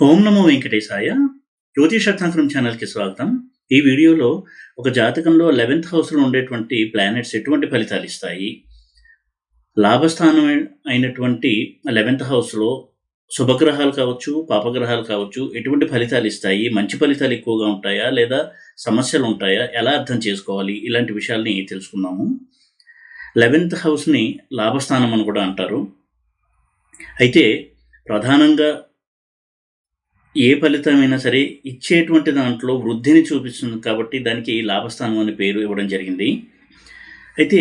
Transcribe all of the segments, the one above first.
ఓం నమో వెంకటేశాయ. జ్యోతిషశాస్త్రం ఛానల్‌కి స్వాగతం. ఈ వీడియోలో ఒక జాతకంలో 11థ్ హౌస్‌లో ఉండేటువంటి ప్లానెట్స్ ఎటువంటి ఫలితాలిస్తాయి? లాభస్థానం అయినటువంటి 11థ్ హౌస్‌లో శుభగ్రహాలు కావచ్చు, పాపగ్రహాలు కావచ్చు ఎటువంటి ఫలితాలిస్తాయి? మంచి ఫలితాలు ఎక్కువగా ఉంటాయా? లేదా సమస్యలుంటాయా? ఎలా అర్థం చేసుకోవాలి? ఇలాంటి విషయాల్ని తెలుసుకుందాము. 11థ్ హౌస్‌ని లాభస్థానం అని కూడా అంటారు. అయితే ప్రధానంగా ఏ ఫలితమైనా సరే ఇచ్చేటువంటి దాంట్లో వృద్ధిని చూపిస్తుంది కాబట్టి దానికి లాభస్థానం అనే పేరు ఇవ్వడం జరిగింది. అయితే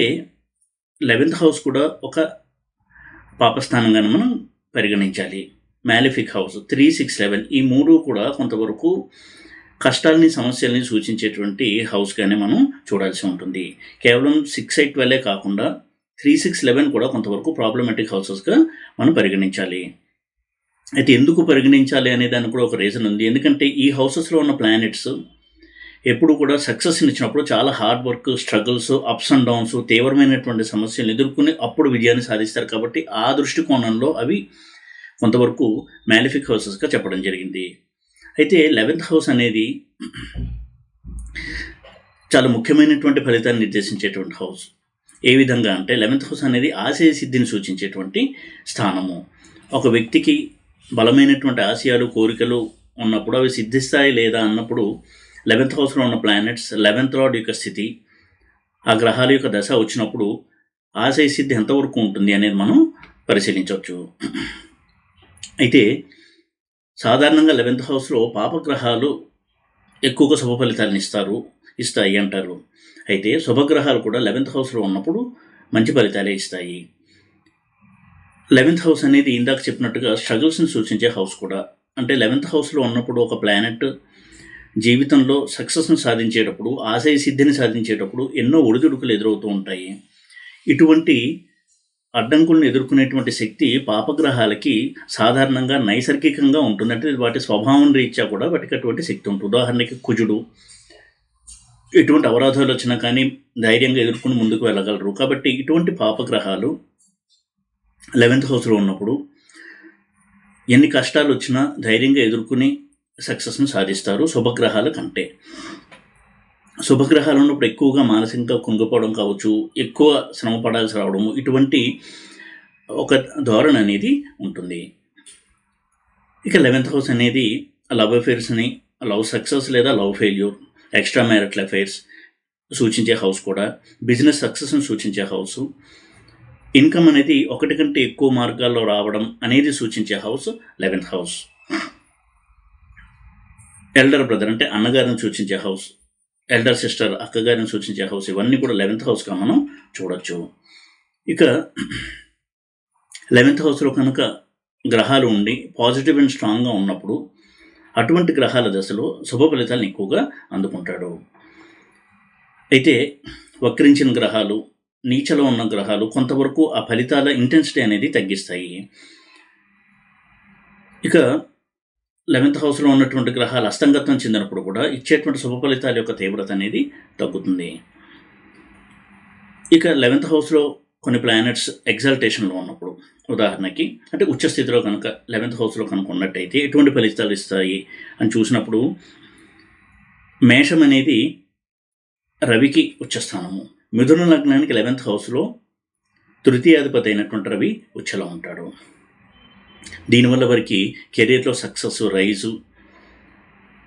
11థ్ హౌస్ కూడా ఒక పాపస్థానంగానే మనం పరిగణించాలి. మ్యాలిఫిక్ హౌస్ 3, 6, 11 ఈ మూడు కూడా కొంతవరకు కష్టాలని, సమస్యల్ని సూచించేటువంటి హౌస్గానే మనం చూడాల్సి ఉంటుంది. కేవలం 6, 8, 12 కాకుండా 3, 6, 11 కూడా కొంతవరకు ప్రాబ్లమాటిక్ హౌసెస్గా మనం పరిగణించాలి. అయితే ఎందుకు పరిగణించాలి అనే దానికి కూడా ఒక రీజన్ ఉంది. ఎందుకంటే ఈ హౌసెస్లో ఉన్న ప్లానెట్స్ ఎప్పుడు కూడా సక్సెస్ని ఇచ్చినప్పుడు చాలా hard work, struggles, ups and downs, తీవ్రమైనటువంటి సమస్యలను ఎదుర్కొని అప్పుడు విజయాన్ని సాధిస్తారు. కాబట్టి ఆ దృష్టికోణంలో అవి కొంతవరకు మ్యాలిఫిక్ హౌసెస్గా చెప్పడం జరిగింది. అయితే 11థ్ హౌస్ అనేది చాలా ముఖ్యమైనటువంటి ఫలితాన్ని నిర్దేశించేటువంటి హౌస్. ఏ విధంగా అంటే 11థ్ హౌస్ అనేది ఆశయ సిద్ధిని సూచించేటువంటి స్థానము. ఒక వ్యక్తికి బలమైనటువంటి ఆశయాలు, కోరికలు ఉన్నప్పుడు అవి సిద్ధిస్తాయి లేదా అన్నప్పుడు 11థ్ హౌస్లో ఉన్న ప్లానెట్స్ 11th లార్డ్ యొక్క స్థితి, ఆ గ్రహాల యొక్క దశ వచ్చినప్పుడు ఆశయ సిద్ధి ఎంతవరకు ఉంటుంది అనేది మనం పరిశీలించవచ్చు. అయితే సాధారణంగా 11th హౌస్లో పాపగ్రహాలు ఎక్కువగా శుభ ఫలితాలను ఇస్తాయి అంటారు. అయితే శుభగ్రహాలు కూడా 11th హౌస్లో ఉన్నప్పుడు మంచి ఫలితాలే ఇస్తాయి. 11th హౌస్ అనేది ఇందాక చెప్పినట్టుగా స్ట్రగుల్స్ని సూచించే హౌస్ కూడా. అంటే 11th హౌస్లో ఉన్నప్పుడు ఒక ప్లానెట్ జీవితంలో సక్సెస్ని సాధించేటప్పుడు, ఆశయ సిద్ధిని సాధించేటప్పుడు ఎన్నో ఒడిదుడుకులు ఎదురవుతూ ఉంటాయి. ఇటువంటి అడ్డంకులను ఎదుర్కొనేటువంటి శక్తి పాపగ్రహాలకి సాధారణంగా నైసర్గికంగా ఉంటుంది. అంటే వాటి స్వభావం రీత్యా కూడా వాటికి అటువంటి శక్తి ఉంటుంది. ఉదాహరణకి కుజుడు ఎటువంటి అవరోధాలు వచ్చినా కానీ ధైర్యంగా ఎదుర్కొని ముందుకు వెళ్ళగలరు. కాబట్టి ఇటువంటి పాపగ్రహాలు 11th హౌస్లో ఉన్నప్పుడు ఎన్ని కష్టాలు వచ్చినా ధైర్యంగా ఎదుర్కొని సక్సెస్ని సాధిస్తారు శుభగ్రహాల కంటే. శుభగ్రహాలు ఉన్నప్పుడు ఎక్కువగా మానసికంగా కుంగిపోవడం కావచ్చు, ఎక్కువ శ్రమ పడాల్సి రావడము, ఇటువంటి ఒక ధోరణి అనేది ఉంటుంది. ఇక 11th హౌస్ అనేది లవ్ అఫేర్స్ని, లవ్ సక్సెస్ లేదా love failure, extra marital affairs సూచించే హౌస్ కూడా, బిజినెస్ సక్సెస్ని సూచించే హౌసు, ఇన్కమ్ అనేది ఒకటి కంటే ఎక్కువ మార్గాల్లో రావడం అనేది సూచించే house 11th house. Elder brother అంటే అన్నగారిని సూచించే హౌస్, ఎల్డర్ సిస్టర్ అక్కగారిని సూచించే హౌస్, ఇవన్నీ కూడా 11th హౌస్గా మనం చూడొచ్చు. ఇక 11th హౌస్లో కనుక గ్రహాలు ఉండి పాజిటివ్ అండ్ స్ట్రాంగ్గా ఉన్నప్పుడు అటువంటి గ్రహాల దశలో శుభ ఫలితాలను ఎక్కువగా అందుకుంటాడు. అయితే వక్రించిన గ్రహాలు, నీచలో ఉన్న గ్రహాలు కొంతవరకు ఆ ఫలితాల ఇంటెన్సిటీ అనేది తగ్గిస్తాయి. ఇక 11th హౌస్లో ఉన్నటువంటి గ్రహాలు అస్తంగత్వం చెందినప్పుడు కూడా ఇచ్చేటువంటి శుభ ఫలితాల యొక్క తీవ్రత అనేది తగ్గుతుంది. ఇక 11th హౌస్లో కొన్ని ప్లానెట్స్ ఎగ్జాల్టేషన్లో ఉన్నప్పుడు, ఉదాహరణకి అంటే ఉచ్చస్థితిలో కనుక 11th హౌస్లో కనుక ఉన్నట్టయితే ఎటువంటి ఫలితాలు ఇస్తాయి అని చూసినప్పుడు, మేషం అనేది రవికి ఉచ్చస్థానము. మిథున లగ్నానికి 11th హౌస్లో తృతీయాధిపతి అయినటువంటి రవి ఉచ్చలో ఉంటాడు. దీనివల్ల వారికి కెరీర్లో సక్సెస్, రైజు,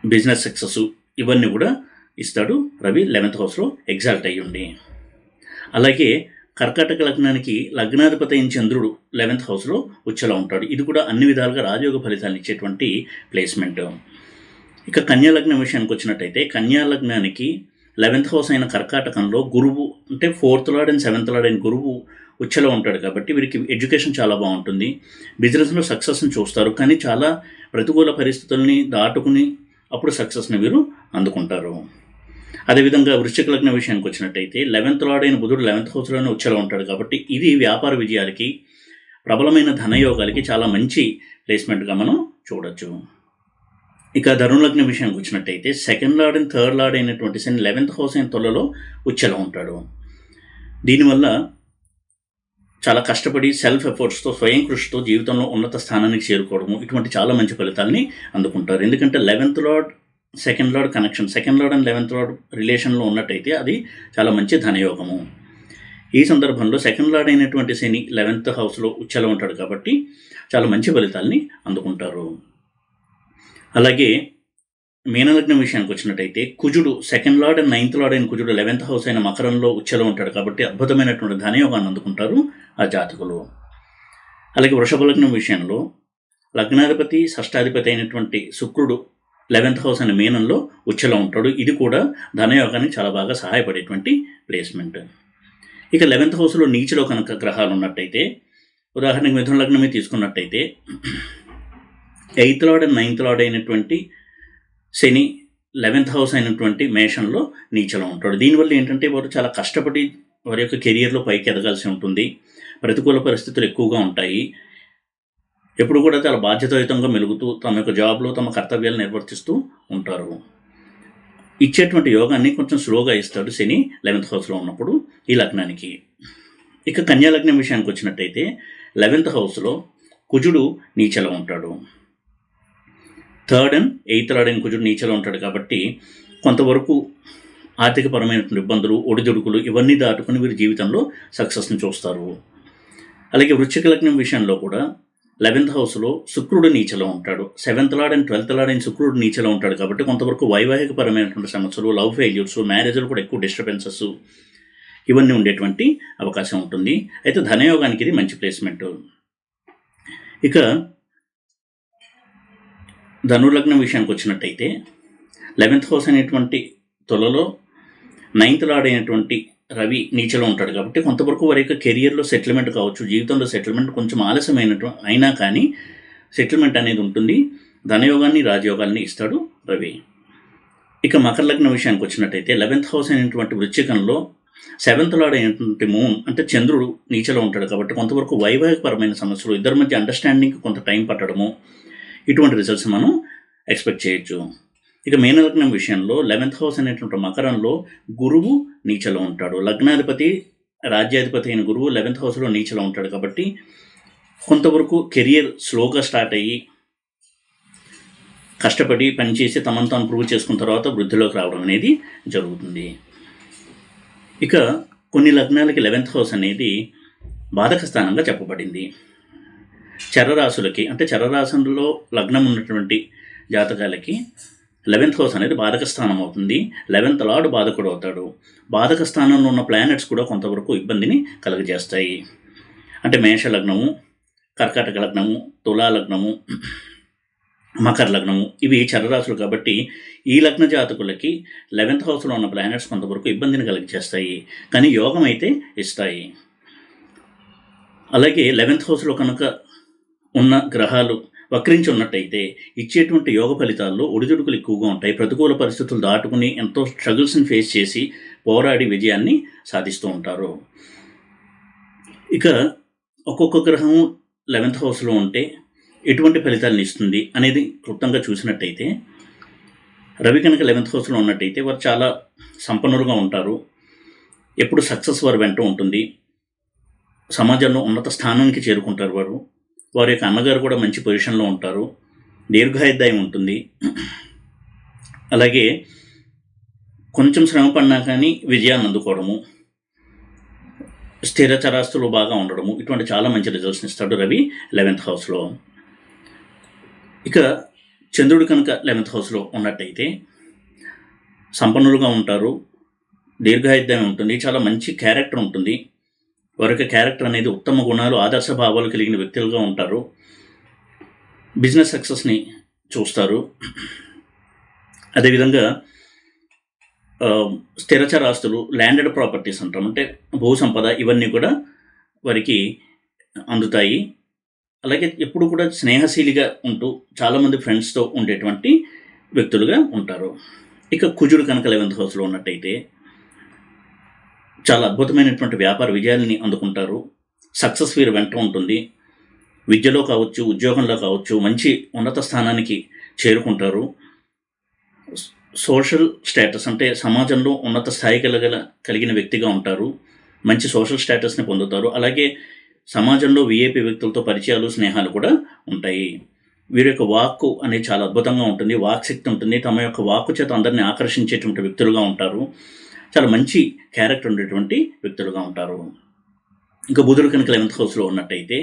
బిజినెస్ సక్సెస్ ఇవన్నీ కూడా ఇస్తాడు రవి 11th హౌస్లో ఎగ్జాల్ట్ అయ్యి ఉండి. అలాగే కర్కాటక లగ్నానికి లగ్నాధిపతి అయిన చంద్రుడు 11th హౌస్లో ఉచ్చలో ఉంటాడు. ఇది కూడా అన్ని విధాలుగా రాజయోగ ఫలితాలను ఇచ్చేటువంటి ప్లేస్మెంట్. ఇక కన్యా లగ్నం విషయానికి వచ్చినట్టయితే కన్యా లగ్నానికి 11th హౌస్ అయిన కర్కాటకంలో గురువు అంటే 4th lord and 7th lord అయిన గురువు ఉచ్చలో ఉంటాడు. కాబట్టి వీరికి ఎడ్యుకేషన్ చాలా బాగుంటుంది, బిజినెస్లో సక్సెస్ని చూస్తారు. కానీ చాలా ప్రతికూల పరిస్థితుల్ని దాటుకుని అప్పుడు సక్సెస్ని వీరు అందుకుంటారు. అదేవిధంగా వృశ్చిక లగ్న విషయానికి వచ్చినట్టయితే 11th లార్డ్ అయిన బుధుడు 11th హౌస్లోనే ఉచ్చలో ఉంటాడు. కాబట్టి ఇది వ్యాపార విజయాలకి, ప్రబలమైన ధనయోగాలకి చాలా మంచి ప్లేస్మెంట్గా మనం చూడొచ్చు. ఇక ధనులగ్న విషయానికి వచ్చినట్టయితే 2nd lord and 3rd lord అయినటువంటి శని 11th హౌస్ అయిన తులలో ఉచ్చలో ఉంటాడు. దీనివల్ల చాలా కష్టపడి సెల్ఫ్ ఎఫర్ట్స్తో స్వయం కృషితో జీవితంలో ఉన్నత స్థానానికి చేరుకోవడము, ఇటువంటి చాలా మంచి ఫలితాలని అందుకుంటారు. ఎందుకంటే 11th lord second lord connection, second lord and 11th lord రిలేషన్లో ఉన్నట్టయితే అది చాలా మంచి ధనయోగము. ఈ సందర్భంలో సెకండ్ లార్డ్ అయినటువంటి శని 11th హౌస్లో ఉచ్చలో ఉంటాడు కాబట్టి చాలా మంచి ఫలితాలని అందుకుంటారు. అలాగే మీనలగ్నం విషయానికి వచ్చినట్టయితే కుజుడు second lord and 9th lord అయిన కుజుడు 11th హౌస్ అయిన మకరంలో ఉచ్చలో ఉంటాడు కాబట్టి అద్భుతమైనటువంటి ధనయోగాన్ని అందుకుంటారు ఆ జాతకులు. అలాగే వృషభ లగ్నం విషయంలో లగ్నాధిపతి షష్టాధిపతి అయినటువంటి శుక్రుడు 11th హౌస్ అనే మీనంలో ఉచ్చలో ఉంటాడు. ఇది కూడా ధనయోగానికి చాలా బాగా సహాయపడేటువంటి ప్లేస్మెంట్. ఇక 11th హౌస్లో నీచలో కనుక గ్రహాలు ఉన్నట్టయితే, ఉదాహరణకు మిథున లగ్నమే తీసుకున్నట్టయితే 8th lord and 9th lord అయినటువంటి శని 11th హౌస్ అయినటువంటి మేషంలో నీచలో ఉంటాడు. దీనివల్ల ఏంటంటే వారు చాలా కష్టపడి వారి యొక్క కెరియర్లో పైకి ఎదగాల్సి ఉంటుంది. ప్రతికూల పరిస్థితులు ఎక్కువగా ఉంటాయి. ఎప్పుడు కూడా చాలా బాధ్యతాయుతంగా మెలుగుతూ తమ యొక్క జాబ్లో తమ కర్తవ్యాలు నిర్వర్తిస్తూ ఉంటారు. ఇచ్చేటువంటి యోగాన్ని కొంచెం స్లోగా ఇస్తాడు శని 11th హౌస్లో ఉన్నప్పుడు ఈ లగ్నానికి. ఇక కన్యా లగ్నం విషయానికి వచ్చినట్టయితే 11th హౌస్లో కుజుడు నీచలో ఉంటాడు. 3rd and 8th లార్డ్ అయిన కుజుడు నీచలో ఉంటాడు కాబట్టి కొంతవరకు ఆర్థికపరమైనటువంటి ఇబ్బందులు, ఒడిదుడుకులు ఇవన్నీ దాటుకుని వీరి జీవితంలో సక్సెస్ని చూస్తారు. అలాగే వృశ్చిక లగ్నం విషయంలో కూడా 11th హౌస్లో శుక్రుడు నీచలో ఉంటాడు. 7th lord and 12th lord అయిన శుక్రుడు నీచలో ఉంటాడు కాబట్టి కొంతవరకు వైవాహికపరమైనటువంటి సమస్యలు, లవ్ ఫెయిల్యూర్స్, మ్యారేజ్లు కూడా ఎక్కువ డిస్టర్బెన్సెస్ ఇవన్నీ ఉండేటువంటి అవకాశం ఉంటుంది. అయితే ధనయోగానికి ఇది మంచి ప్లేస్మెంట్. ఇక ధనుర్లగ్నం విషయానికి వచ్చినట్టయితే 11th హౌస్ అనేటువంటి తులలో 9th లార్డ్ అయినటువంటి రవి నీచలో ఉంటాడు కాబట్టి కొంతవరకు వారి యొక్క కెరియర్లో సెటిల్మెంట్ కావచ్చు, జీవితంలో సెటిల్మెంట్ కొంచెం అయినా కానీ సెటిల్మెంట్ అనేది ఉంటుంది. ధనయోగాన్ని, రాజయోగాల్ని ఇస్తాడు రవి. ఇక మకర లగ్నం విషయానికి వచ్చినట్టయితే 11th హౌస్ అయినటువంటి వృశ్చికంలో 7th లార్డ్ అయినటువంటి మూన్ అంటే చంద్రుడు నీచలో ఉంటాడు కాబట్టి కొంతవరకు వైవాహికపరమైన సమస్యలు, ఇద్దరి మధ్య అండర్స్టాండింగ్కి కొంత టైం పట్టడము, ఇటువంటి రిజల్ట్స్ మనం ఎక్స్పెక్ట్ చేయొచ్చు. ఇక మీనలగ్నం విషయంలో 11th హౌస్ అనేటువంటి మకరంలో గురువు నీచలో ఉంటాడు. లగ్నాధిపతి, రాజ్యాధిపతి అయిన గురువు 11th హౌస్లో నీచలో ఉంటాడు కాబట్టి కొంతవరకు కెరియర్ స్లోగా స్టార్ట్ అయ్యి కష్టపడి పనిచేసి తమను తాను ప్రూవ్ చేసుకున్న తర్వాత వృద్ధిలోకి రావడం అనేది జరుగుతుంది. ఇక కొన్ని లగ్నాలకి 11th హౌస్ అనేది బాధక స్థానంగా చెప్పబడింది. చరరాశులకి అంటే చరరాశుల్లో లగ్నం ఉన్నటువంటి జాతకాలకి 11th హౌస్ అనేది బాధక స్థానం అవుతుంది. 11th లార్డ్ బాధకుడు అవుతాడు. బాధక స్థానంలో ఉన్న ప్లానెట్స్ కూడా కొంతవరకు ఇబ్బందిని కలుగజేస్తాయి. అంటే మేష లగ్నము, కర్కాటక లగ్నము, తులా లగ్నము, మకర లగ్నము ఇవి చరరాశులు కాబట్టి ఈ లగ్న జాతకులకి 11th హౌస్లో ఉన్న ప్లానెట్స్ కొంతవరకు ఇబ్బందిని కలిగజేస్తాయి, కానీ యోగం అయితే ఇస్తాయి. అలాగే 11th హౌస్లో కనుక ఉన్న గ్రహాలు వక్రించి ఉన్నట్టయితే ఇచ్చేటువంటి యోగ ఫలితాల్లో ఒడిదుడుకులు ఎక్కువగా ఉంటాయి. ప్రతికూల పరిస్థితులు దాటుకుని ఎంతో స్ట్రగుల్స్ని ఫేస్ చేసి పోరాడి విజయాన్ని సాధిస్తూ ఉంటారు. ఇక ఒక్కొక్క గ్రహం 11th హౌస్లో ఉంటే ఎటువంటి ఫలితాలను ఇస్తుంది అనేది క్లుప్తంగా చూసినట్టయితే రవి కనుక 11th హౌస్లో ఉన్నట్టయితే వారు చాలా సంపన్నులుగా ఉంటారు. ఎప్పుడు సక్సెస్ వారు వెంట ఉంటుంది. సమాజంలో ఉన్నత స్థానానికి చేరుకుంటారు. వారి యొక్క అన్నగారు కూడా మంచి పొజిషన్లో ఉంటారు. దీర్ఘాయుర్దాయం ఉంటుంది. అలాగే కొంచెం శ్రమ పడినా కానీ విజయాన్ని అందుకోవడము, స్థిర చరాస్తులు బాగా ఉండడము, ఇటువంటి చాలా మంచి రిజల్ట్స్ని ఇస్తాడు రవి 11th హౌస్లో. ఇక చంద్రుడు కనుక 11th హౌస్లో ఉన్నట్టయితే సంపన్నులుగా ఉంటారు, దీర్ఘాయుర్దాయం ఉంటుంది, చాలా మంచి క్యారెక్టర్ ఉంటుంది. వారి యొక్క క్యారెక్టర్ అనేది ఉత్తమ గుణాలు, ఆదర్శ భావాలు కలిగిన వ్యక్తులుగా ఉంటారు. బిజినెస్ సక్సెస్ని చూస్తారు. అదేవిధంగా స్థిరచరాస్తులు, ల్యాండెడ్ ప్రాపర్టీస్ అంటాం, అంటే భూ సంపద, ఇవన్నీ కూడా వారికి అందుతాయి. అలాగే ఎప్పుడు కూడా స్నేహశీలిగా ఉంటూ చాలామంది ఫ్రెండ్స్తో ఉండేటువంటి వ్యక్తులుగా ఉంటారు. ఇక కుజుడు కనుక 11th హౌస్లో ఉన్నట్టయితే చాలా అద్భుతమైనటువంటి వ్యాపార విజయాలని అందుకుంటారు. సక్సెస్ వీరు వెంట ఉంటుంది. విద్యలో కావచ్చు, ఉద్యోగంలో కావచ్చు మంచి ఉన్నత స్థానానికి చేరుకుంటారు. సోషల్ స్టేటస్ అంటే సమాజంలో ఉన్నత స్థాయి కలిగిన వ్యక్తిగా ఉంటారు. మంచి సోషల్ స్టేటస్ని పొందుతారు. అలాగే సమాజంలో విఐపి వ్యక్తులతో పరిచయాలు, స్నేహాలు కూడా ఉంటాయి. వీరి యొక్క వాక్కు అనేది చాలా అద్భుతంగా ఉంటుంది, వాక్శక్తి ఉంటుంది. తమ యొక్క వాక్కు చేత అందరినీ ఆకర్షించేటువంటి వ్యక్తులుగా ఉంటారు. చాలా మంచి క్యారెక్టర్ ఉండేటువంటి వ్యక్తులుగా ఉంటారు. ఇంకా బుధుడు కనుక 11th హౌస్లో ఉన్నట్టయితే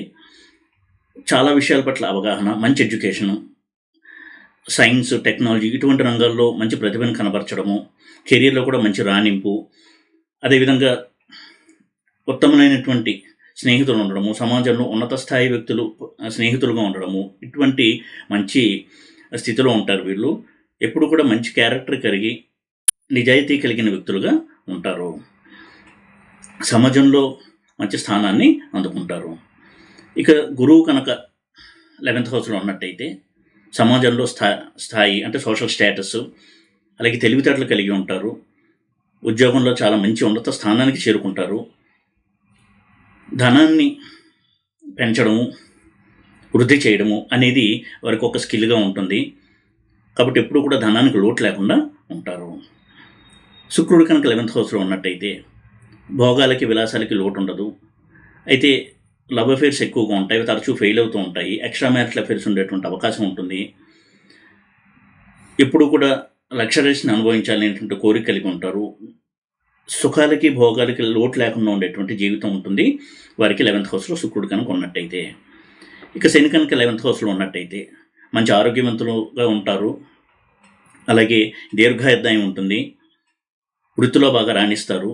చాలా విషయాల పట్ల అవగాహన, మంచి ఎడ్యుకేషను, సైన్స్, టెక్నాలజీ ఇటువంటి రంగాల్లో మంచి ప్రతిభను కనబరచడము, కెరీర్లో కూడా మంచి రాణింపు, అదేవిధంగా ఉత్తమమైనటువంటి స్నేహితులు ఉండడము, సమాజంలో ఉన్నత స్థాయి వ్యక్తులు స్నేహితులుగా ఉండడము, ఇటువంటి మంచి స్థితిలో ఉంటారు వీళ్ళు. ఎప్పుడు కూడా మంచి క్యారెక్టర్ కలిగి నిజాయితీ కలిగిన వ్యక్తులుగా ఉంటారు. సమాజంలో మంచి స్థానాన్ని అందుకుంటారు. ఇక గురువు కనుక 11th హౌస్లో ఉన్నట్టయితే సమాజంలో స్థాయి అంటే సోషల్ స్టేటస్, అలాగే తెలివితేటలు కలిగి ఉంటారు. ఉద్యోగంలో చాలా మంచి ఉన్నత స్థానానికి చేరుకుంటారు. ధనాన్ని పెంచడము, వృద్ధి చేయడము అనేది వారికి ఒక స్కిల్గా ఉంటుంది. కాబట్టి ఎప్పుడు కూడా ధనానికి లోటు లేకుండా ఉంటారు. శుక్రుడు కనుక 11th హౌస్లో ఉన్నట్టయితే భోగాలకి, విలాసాలకి లోటు ఉండదు. అయితే లవ్ అఫేర్స్ ఎక్కువగా ఉంటాయి, తరచూ ఫెయిల్ అవుతూ ఉంటాయి. ఎక్స్ట్రా మ్యారిటల్ అఫేర్స్ ఉండేటువంటి అవకాశం ఉంటుంది. ఎప్పుడు కూడా లగ్జరీస్ని అనుభవించాలనేటువంటి కోరిక కలిగి ఉంటారు. సుఖాలకి, భోగాలకి లోటు లేకుండా ఉండేటువంటి జీవితం ఉంటుంది వారికి 11th హౌస్లో శుక్రుడు కనుక ఉన్నట్టయితే. ఇక శని కనుక 11th హౌస్లో ఉన్నట్టయితే మంచి ఆరోగ్యవంతులుగా ఉంటారు. అలాగే దీర్ఘాయుర్దాయం ఉంటుంది. వృత్తిలో బాగా రాణిస్తారు.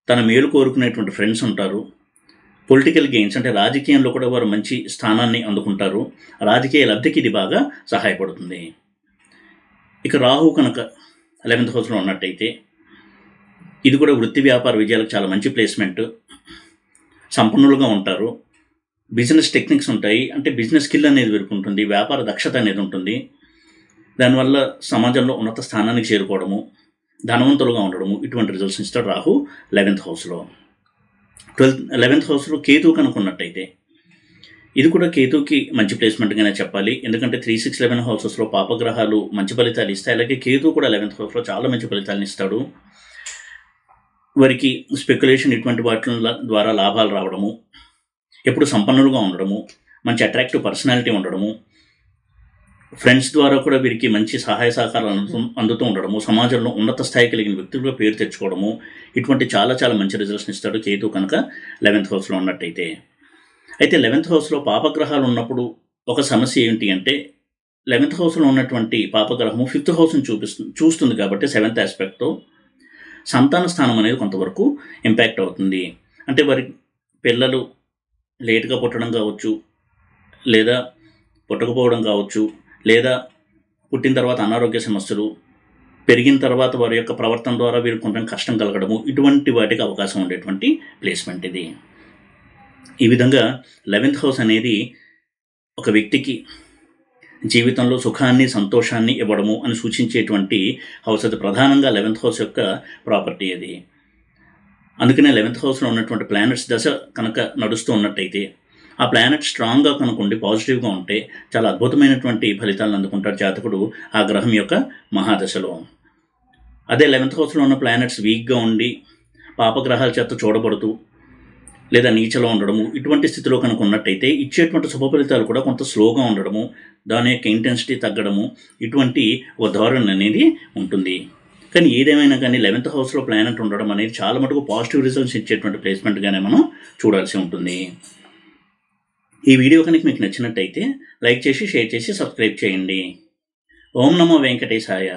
తన మేలు కోరుకునేటువంటి ఫ్రెండ్స్ ఉంటారు. పొలిటికల్ గెయిన్స్ అంటే రాజకీయంలో కూడా వారు మంచి స్థానాన్ని అందుకుంటారు. రాజకీయ లబ్ధికి ఇది బాగా సహాయపడుతుంది. ఇక రాహు కనుక 11th హౌస్లో ఉన్నట్టయితే ఇది కూడా వృత్తి, వ్యాపార విజయాలకు చాలా మంచి ప్లేస్మెంట్. సంపన్నులుగా ఉంటారు. బిజినెస్ టెక్నిక్స్ ఉంటాయి, అంటే బిజినెస్ స్కిల్ అనేది వీరికి ఉంటుంది, వ్యాపార దక్షత అనేది ఉంటుంది. దానివల్ల సమాజంలో ఉన్నత స్థానానికి చేరుకోవడము, ధనవంతులుగా ఉండడము, ఇటువంటి రిజల్ట్స్ ఇస్తాడు రాహు 11th హౌస్లో. 11th హౌస్లో కేతు కనుకున్నట్టయితే ఇది కూడా కేతుకి మంచి ప్లేస్మెంట్గానే చెప్పాలి. ఎందుకంటే 3, 6, 11 హౌసెస్లో పాపగ్రహాలు మంచి ఫలితాలు ఇస్తాయి. అలాగే కేతు కూడా 11th హౌస్లో చాలా మంచి ఫలితాలను ఇస్తాడు. వారికి స్పెక్యులేషన్ ఇటువంటి వాటి ద్వారా లాభాలు రావడము, ఎప్పుడు సంపన్నులుగా ఉండడము, మంచి అట్రాక్టివ్ పర్సనాలిటీ ఉండడము, ఫ్రెండ్స్ ద్వారా కూడా వీరికి మంచి సహాయ సహకారాలు అందుతూ ఉండడము, సమాజంలో ఉన్నత స్థాయి కలిగిన వ్యక్తులుగా పేరు తెచ్చుకోవడము, ఇటువంటి చాలా చాలా మంచి రిజల్ట్స్ని ఇస్తాడు కేతు కనుక 11th హౌస్లో ఉన్నట్టయితే. అయితే 11th హౌస్లో పాపగ్రహాలు ఉన్నప్పుడు ఒక సమస్య ఏంటి అంటే 11th హౌస్లో ఉన్నటువంటి పాపగ్రహము 5th హౌస్ని చూస్తుంది కాబట్టి 7th ఆస్పెక్ట్తో సంతాన స్థానం అనేది కొంతవరకు ఇంపాక్ట్ అవుతుంది. అంటే వారి పిల్లలు లేటుగా పుట్టడం కావచ్చు, లేదా పుట్టకపోవడం కావచ్చు, లేదా పుట్టిన తర్వాత అనారోగ్య సమస్యలు, పెరిగిన తర్వాత వారి యొక్క ప్రవర్తన ద్వారా వీరికి కొంచెం కష్టం కలగడము, ఇటువంటి వాటికి అవకాశం ఉండేటువంటి ప్లేస్మెంట్ ఇది. ఈ విధంగా 11th హౌస్ అనేది ఒక వ్యక్తికి జీవితంలో సుఖాన్ని, సంతోషాన్ని ఇవ్వడము అని సూచించేటువంటి హౌస్. అది ప్రధానంగా 11th హౌస్ యొక్క ప్రాపర్టీ అది. అందుకనే 11th హౌస్లో ఉన్నటువంటి ప్లానెట్స్ దశ కనుక నడుస్తూ ఉన్నట్టయితే, ఆ ప్లానెట్ స్ట్రాంగ్గా కనుకుండి పాజిటివ్గా ఉంటే చాలా అద్భుతమైనటువంటి ఫలితాలను అందుకుంటాడు జాతకుడు ఆ గ్రహం యొక్క మహాదశలో. అదే 11th హౌస్లో ఉన్న ప్లానెట్స్ వీక్గా ఉండి పాపగ్రహాల చేత చూడబడుతూ లేదా నీచలో ఉండడము, ఇటువంటి స్థితిలో కనుక ఉన్నట్టయితే ఇచ్చేటువంటి శుభ ఫలితాలు కూడా కొంత స్లోగా ఉండడము, దాని యొక్క ఇంటెన్సిటీ తగ్గడము, ఇటువంటి ఒక ధోరణి అనేది ఉంటుంది. కానీ ఏదేమైనా కానీ 11th హౌస్లో ప్లానెట్ ఉండడం అనేది చాలా మటుకు పాజిటివ్ రిజల్ట్స్ ఇచ్చేటువంటి ప్లేస్మెంట్గానే మనం చూడాల్సి ఉంటుంది. ఈ వీడియో కనుక మీకు నచ్చినట్టయితే లైక్ చేసి, షేర్ చేసి, సబ్స్క్రైబ్ చేయండి. ఓం నమో వెంకటేశాయ.